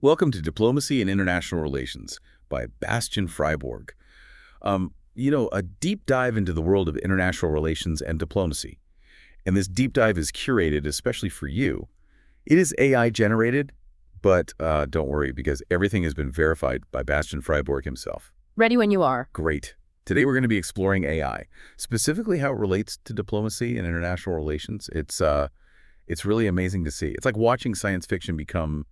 Welcome to Diplomacy and International Relations by Bastian Freiborg. A deep dive into the world of international relations and diplomacy. And this deep dive is curated especially for you. It is AI generated, but don't worry because everything has been verified by Bastian Freiborg himself. Ready when you are. Great. Today we're going to be exploring AI, specifically how it relates to diplomacy and international relations. It's really amazing to see. It's like watching science fiction become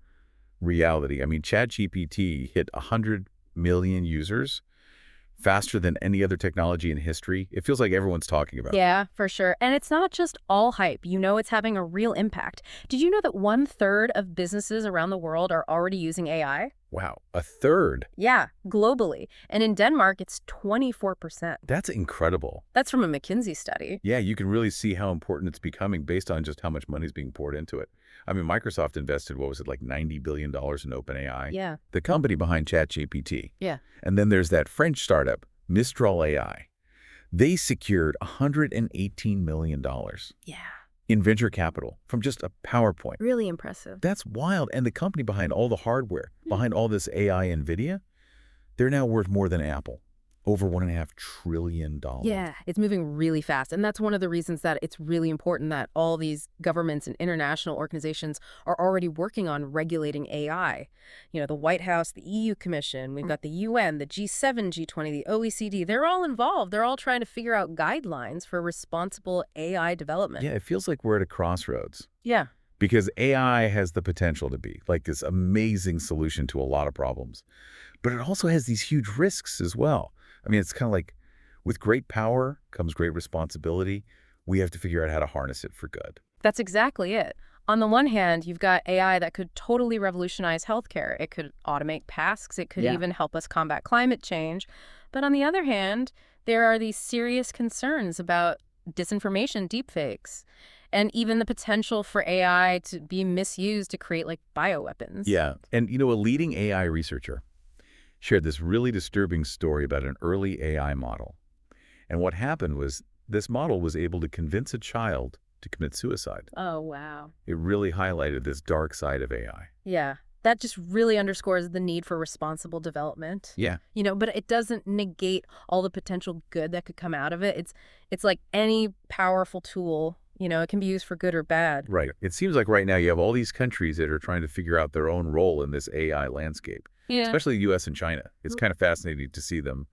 reality. I mean, ChatGPT hit 100 million users faster than any other technology in history. It feels like everyone's talking about it. Yeah, for sure. And it's not just all hype. You know it's having a real impact. Did you know that 1/3 of businesses around the world are already using AI? Wow, a third. Yeah, globally. And in Denmark, it's 24%. That's incredible. That's from a McKinsey study. Yeah, you can really see how important it's becoming based on just how much money is being poured into it. I mean, Microsoft invested, what was it, like $90 billion in OpenAI? Yeah. The company behind ChatGPT. Yeah. And then there's that French startup, Mistral AI. They secured $118 million Yeah. in venture capital from just a PowerPoint. Really impressive. That's wild. And the company behind all the hardware, behind all this AI, NVIDIA, they're now worth more than Apple. Over $1.5 trillion. Yeah, it's moving really fast. And that's one of the reasons that it's really important that all these governments and international organizations are already working on regulating AI. You know, the White House, the EU Commission, we've got the UN, the G7, G20, the OECD. They're all involved. They're all trying to figure out guidelines for responsible AI development. Yeah, it feels like we're at a crossroads. Yeah. Because AI has the potential to be like this amazing solution to a lot of problems. But it also has these huge risks as well. I mean, it's kind of like with great power comes great responsibility. We have to figure out how to harness it for good. That's exactly it. On the one hand, you've got AI that could totally revolutionize healthcare. It could automate tasks. It could even help us combat climate change. But on the other hand, there are these serious concerns about disinformation, deepfakes, and even the potential for AI to be misused to create like bioweapons. Yeah. And, a leading AI researcher shared this really disturbing story about an early AI model. And what happened was this model was able to convince a child to commit suicide. Oh, wow. It really highlighted this dark side of AI. Yeah. That just really underscores the need for responsible development. Yeah. But it doesn't negate all the potential good that could come out of it. It's like any powerful tool, it can be used for good or bad. Right. It seems like right now you have all these countries that are trying to figure out their own role in this AI landscape. Yeah. Especially the U.S. and China. It's kind of fascinating to see them,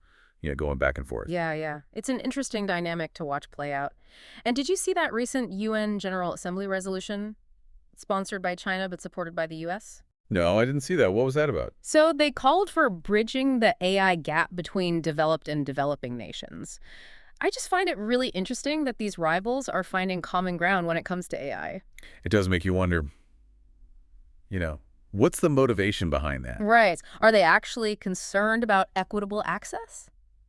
going back and forth. Yeah. It's an interesting dynamic to watch play out. And did you see that recent UN General Assembly resolution sponsored by China but supported by the U.S.? No, I didn't see that. What was that about? So they called for bridging the AI gap between developed and developing nations. I just find it really interesting that these rivals are finding common ground when it comes to AI. It does make you wonder, what's the motivation behind that? Right. Are they actually concerned about equitable access?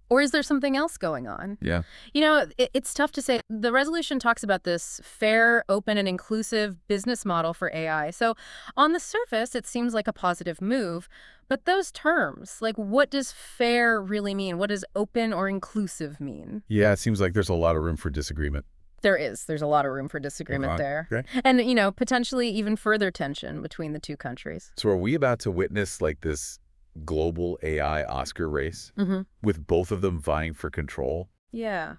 Or is there something else going on? Yeah. It's tough to say. The resolution talks about this fair, open, and inclusive business model for AI. So on the surface, it seems like a positive move. But those terms, like what does fair really mean? What does open or inclusive mean? Yeah, it seems like there's a lot of room for disagreement. There's a lot of room for disagreement there. Okay. And, potentially even further tension between the two countries. So are we about to witness like this global AI Oscar race with both of them vying for control? Yeah.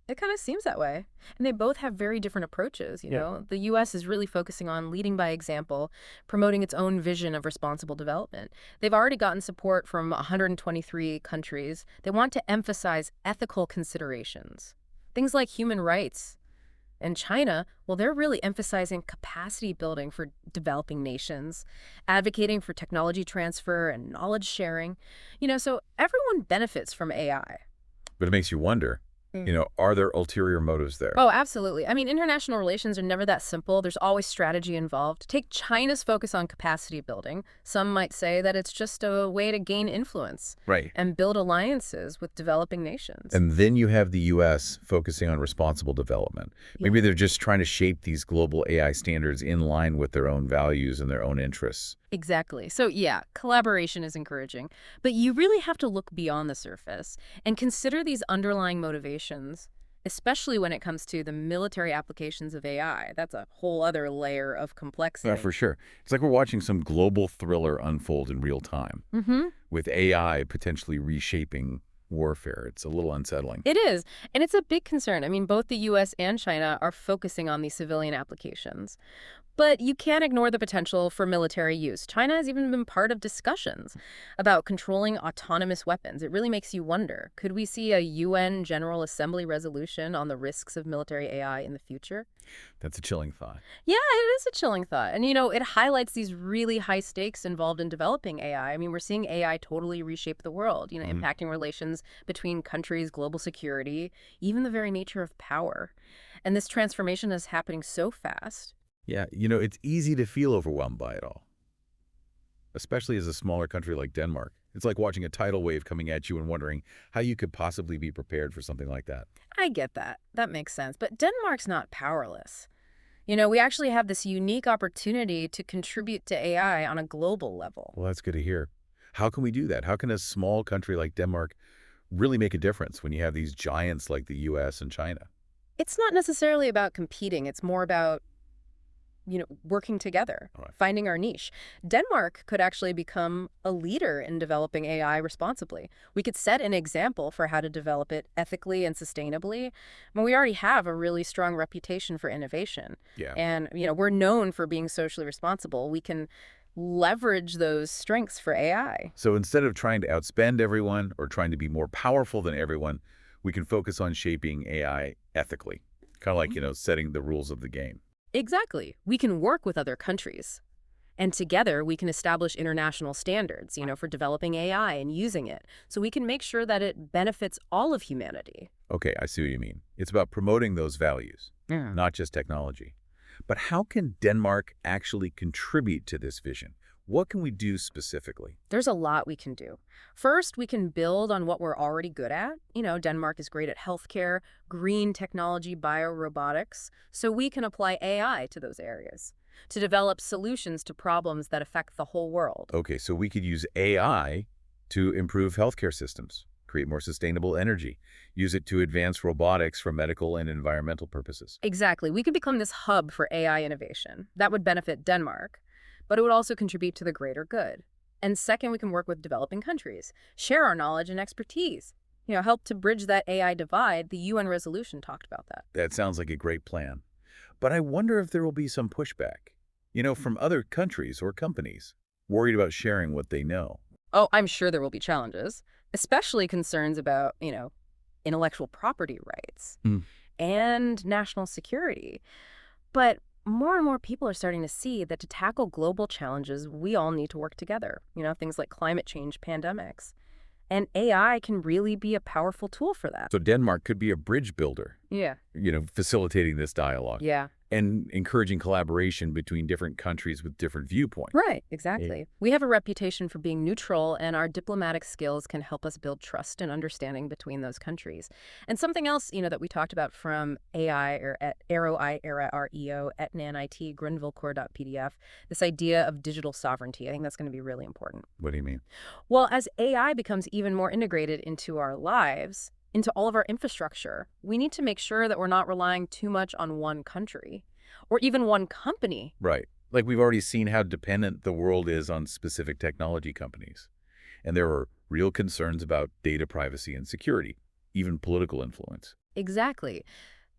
It kind of seems that way. And they both have very different approaches, know. The U.S. is really focusing on leading by example, promoting its own vision of responsible development. They've already gotten support from 123 countries. They want to emphasize ethical considerations, things like human rights. And China, well, they're really emphasizing capacity building for developing nations, advocating for technology transfer and knowledge sharing. So everyone benefits from AI. But it makes you wonder, are there ulterior motives there? Oh, absolutely. I mean, international relations are never that simple. There's always strategy involved. Take China's focus on capacity building. Some might say that it's just a way to gain influence. Right. And build alliances with developing nations. And then you have the U.S. focusing on responsible development. Maybe they're just trying to shape these global AI standards in line with their own values and their own interests. Exactly. So yeah, collaboration is encouraging, but you really have to look beyond the surface and consider these underlying motivations. especially when it comes to the military applications of AI. That's a whole other layer of Yeah, complexity. for sure. It's like we're watching some global thriller unfold in real time, Mm-hmm. with AI potentially reshaping warfare. It's a little unsettling. It is, and it's a big concern. I mean, both the U.S. and China are focusing on these civilian applications. But you can't ignore the potential for military use. China has even been part of discussions about controlling autonomous weapons. It really makes you wonder, could we see a UN General Assembly resolution on the risks of military AI in the future? That's a chilling thought. Yeah, it is a chilling thought. And, it highlights these really high stakes involved in developing AI. I mean, we're seeing AI totally reshape the world, Mhm. impacting relations between countries, global security, even the very nature of power. And this transformation is happening so fast. Yeah, it's easy to feel overwhelmed by it all, especially as a smaller country like Denmark. It's like watching a tidal wave coming at you and wondering how you could possibly be prepared for something like that. I get that. That makes sense. But Denmark's not powerless. We actually have this unique opportunity to contribute to AI on a global level. Well, that's good to hear. How can we do that? How can a small country like Denmark really make a difference when you have these giants like the US and China? It's not necessarily about competing. It's more about working together, All right. finding our niche. Denmark could actually become a leader in developing AI responsibly. We could set an example for how to develop it ethically and sustainably. I mean, we already have a really strong reputation for innovation. Yeah. And, we're known for being socially responsible. We can leverage those strengths for AI. So instead of trying to outspend everyone or trying to be more powerful than everyone, we can focus on shaping AI ethically, kind of like, setting the rules of the game. Exactly. We can work with other countries. And together, we can establish international standards, for developing AI and using it, so we can make sure that it benefits all of humanity. Okay, I see what you mean. It's about promoting those values, Yeah. not just technology. But how can Denmark actually contribute to this vision? What can we do specifically? There's a lot we can do. First, we can build on what we're already good at. Denmark is great at healthcare, green technology, biorobotics, so we can apply AI to those areas to develop solutions to problems that affect the whole world. Okay, so we could use AI to improve healthcare systems, create more sustainable energy, use it to advance robotics for medical and environmental purposes. Exactly. We could become this hub for AI innovation. That would benefit Denmark, but it would also contribute to the greater good. And second, we can work with developing countries, share our knowledge and expertise, help to bridge that AI divide. The UN resolution talked about that. That sounds like a great plan. But I wonder if there will be some pushback, from other countries or companies worried about sharing what they know. Oh, I'm sure there will be challenges, especially concerns about, intellectual property rights Mm. and national security. But more and more people are starting to see that to tackle global challenges, we all need to work together. Things like climate change, pandemics. And AI can really be a powerful tool for that. So Denmark could be a bridge builder, Yeah. facilitating this dialogue Yeah. and encouraging collaboration between different countries with different viewpoints. Right, exactly. We have a reputation for being neutral, and our diplomatic skills can help us build trust and understanding between those countries. And something else, that we talked about from AI or at Arrow I, ERA, REO, Etnan IT, Grenville.pdf, this idea of digital sovereignty. I think that's going to be really important. What do you mean? Well, as AI becomes even more integrated into our lives, into all of our infrastructure, we need to make sure that we're not relying too much on one country or even one company. Right. Like we've already seen how dependent the world is on specific technology companies. And there are real concerns about data privacy and security, even political influence. Exactly.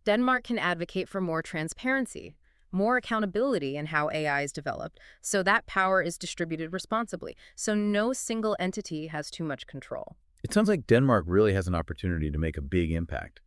Denmark can advocate for more transparency, more accountability in how AI is developed, so that power is distributed responsibly, so no single entity has too much control. It sounds like Denmark really has an opportunity to make a big impact.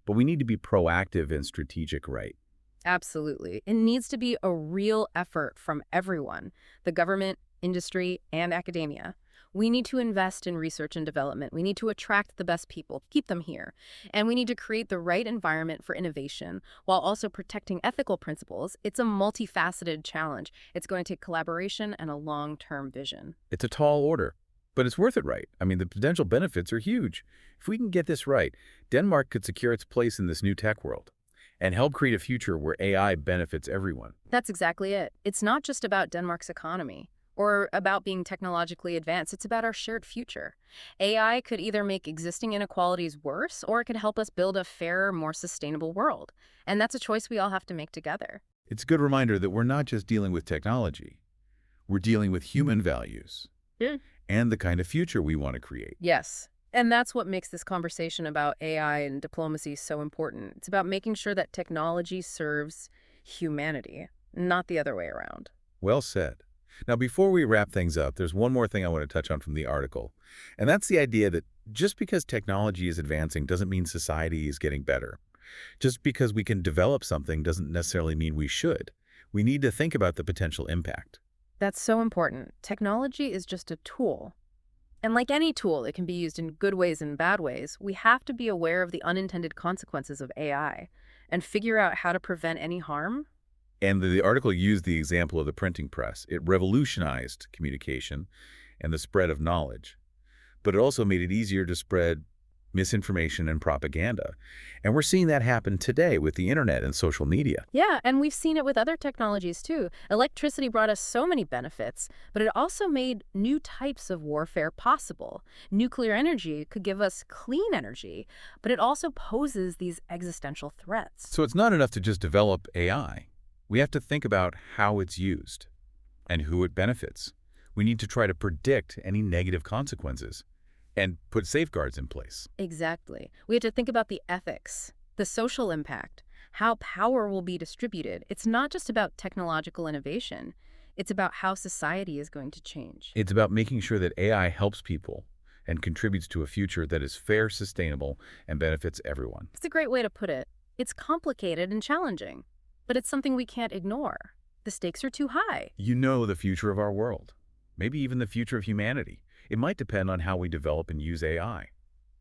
But we need to be proactive and strategic, right? Absolutely. It needs to be a real effort from everyone, the government, industry, and academia. We need to invest in research and development. We need to attract the best people, keep them here. And we need to create the right environment for innovation while also protecting ethical principles. It's a multifaceted challenge. It's going to take collaboration and a long-term vision. It's a tall order, but it's worth it, right? I mean, the potential benefits are huge. If we can get this right, Denmark could secure its place in this new tech world and help create a future where AI benefits everyone. That's exactly it. It's not just about Denmark's economy or about being technologically advanced. It's about our shared future. AI could either make existing inequalities worse, or it could help us build a fairer, more sustainable world. And that's a choice we all have to make together. It's a good reminder that we're not just dealing with technology. We're dealing with human values Yeah. and the kind of future we want to create. Yes. And that's what makes this conversation about AI and diplomacy so important. It's about making sure that technology serves humanity, not the other way around. Well said. Now, before we wrap things up, there's one more thing I want to touch on from the article, and that's the idea that just because technology is advancing doesn't mean society is getting better. Just because we can develop something doesn't necessarily mean we should. We need to think about the potential impact. That's so important. Technology is just a tool. And like any tool, it can be used in good ways and bad ways. We have to be aware of the unintended consequences of AI and figure out how to prevent any harm. And the article used the example of the printing press. It revolutionized communication and the spread of knowledge, but it also made it easier to spread misinformation and propaganda. And we're seeing that happen today with the internet and social media. Yeah, and we've seen it with other technologies too. Electricity brought us so many benefits, but it also made new types of warfare possible. Nuclear energy could give us clean energy, but it also poses these existential threats. So it's not enough to just develop AI. We have to think about how it's used and who it benefits. We need to try to predict any negative consequences and put safeguards in place. Exactly. We have to think about the ethics, the social impact, how power will be distributed. It's not just about technological innovation. It's about how society is going to change. It's about making sure that AI helps people and contributes to a future that is fair, sustainable, and benefits everyone. It's a great way to put it. It's complicated and challenging, but it's something we can't ignore. The stakes are too high. You know the future of our world, maybe even the future of humanity. It might depend on how we develop and use AI.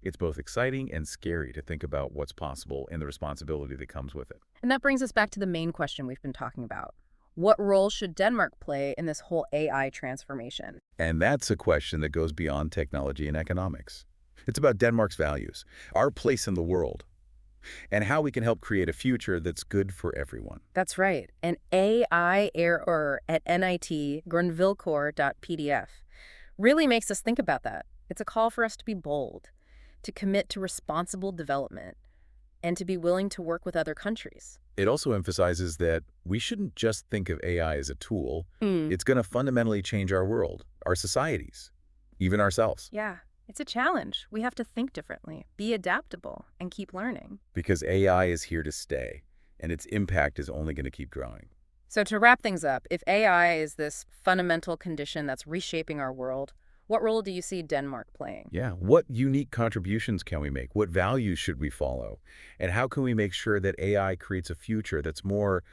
It's both exciting and scary to think about what's possible and the responsibility that comes with it. And that brings us back to the main question we've been talking about. What role should Denmark play in this whole AI transformation? And that's a question that goes beyond technology and economics. It's about Denmark's values, our place in the world, and how we can help create a future that's good for everyone. That's right. An AI error at NIT grundvilkår.pdf really makes us think about that. It's a call for us to be bold, to commit to responsible development, and to be willing to work with other countries. It also emphasizes that we shouldn't just think of AI as a tool. It's going to fundamentally change our world, our societies, even ourselves. Yeah, it's a challenge. We have to think differently, be adaptable, and keep learning. Because AI is here to stay, and its impact is only going to keep growing. So to wrap things up, if AI is this fundamental condition that's reshaping our world, what role do you see Denmark playing? Yeah, what unique contributions can we make? What values should we follow? And how can we make sure that AI creates a future that's more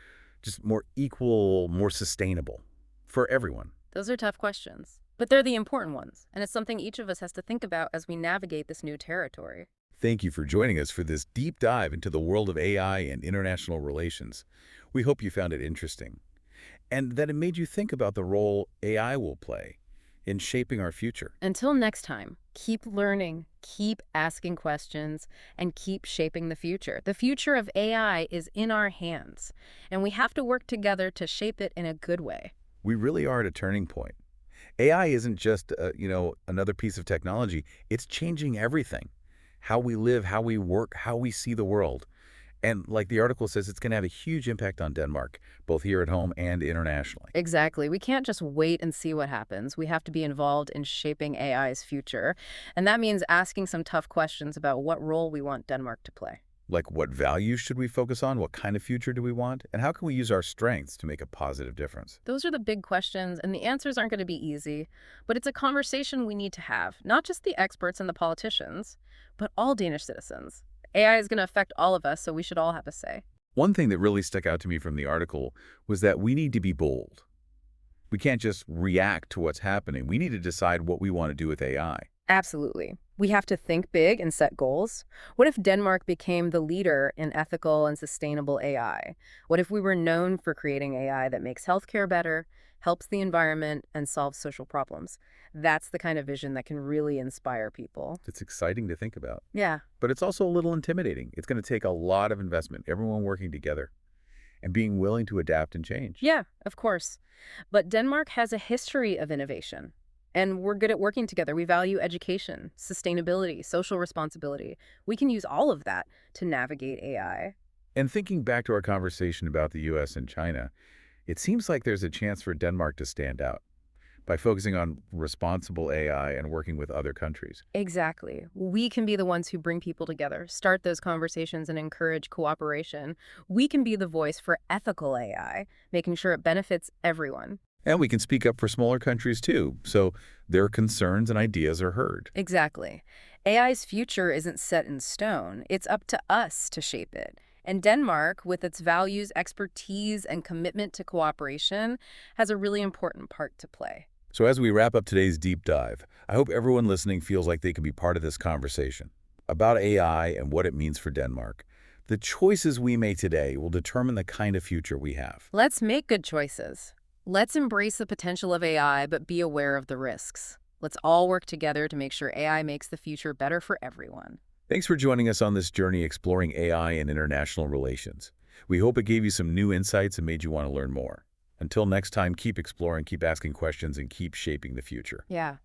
equal, more sustainable for everyone? Those are tough questions, but they're the important ones, and it's something each of us has to think about as we navigate this new territory. Thank you for joining us for this deep dive into the world of AI and international relations. We hope you found it interesting and that it made you think about the role AI will play in shaping our future. Until next time, keep learning, keep asking questions, and keep shaping the future. The future of AI is in our hands, and we have to work together to shape it in a good way. We really are at a turning point. AI isn't just, another piece of technology. It's changing everything. How we live, how we work, how we see the world. And like the article says, it's going to have a huge impact on Denmark, both here at home and internationally. Exactly. We can't just wait and see what happens. We have to be involved in shaping AI's future. And that means asking some tough questions about what role we want Denmark to play. Like, what values should we focus on? What kind of future do we want? And how can we use our strengths to make a positive difference? Those are the big questions, and the answers aren't going to be easy. But it's a conversation we need to have, not just the experts and the politicians, but all Danish citizens. AI is going to affect all of us, so we should all have a say. One thing that really stuck out to me from the article was that we need to be bold. We can't just react to what's happening. We need to decide what we want to do with AI. Absolutely. We have to think big and set goals. What if Denmark became the leader in ethical and sustainable AI? What if we were known for creating AI that makes healthcare better, helps the environment, and solves social problems? That's the kind of vision that can really inspire people. It's exciting to think about, Yeah. but it's also a little intimidating. It's going to take a lot of investment, everyone working together. and being willing to adapt and change. Yeah, of course. But Denmark has a history of innovation, and we're good at working together. We value education, sustainability, social responsibility. We can use all of that to navigate AI. And thinking back to our conversation about the US and China, it seems like there's a chance for Denmark to stand out by focusing on responsible AI and working with other countries. Exactly. We can be the ones who bring people together, start those conversations, and encourage cooperation. We can be the voice for ethical AI, making sure it benefits everyone. And we can speak up for smaller countries too, so their concerns and ideas are heard. Exactly. AI's future isn't set in stone. It's up to us to shape it. And Denmark, with its values, expertise, and commitment to cooperation, has a really important part to play. So as we wrap up today's deep dive, I hope everyone listening feels like they can be part of this conversation about AI and what it means for Denmark. The choices we make today will determine the kind of future we have. Let's make good choices. Let's embrace the potential of AI, but be aware of the risks. Let's all work together to make sure AI makes the future better for everyone. Thanks for joining us on this journey exploring AI and international relations. We hope it gave you some new insights and made you want to learn more. Until next time, keep exploring, keep asking questions, and keep shaping the future. Yeah.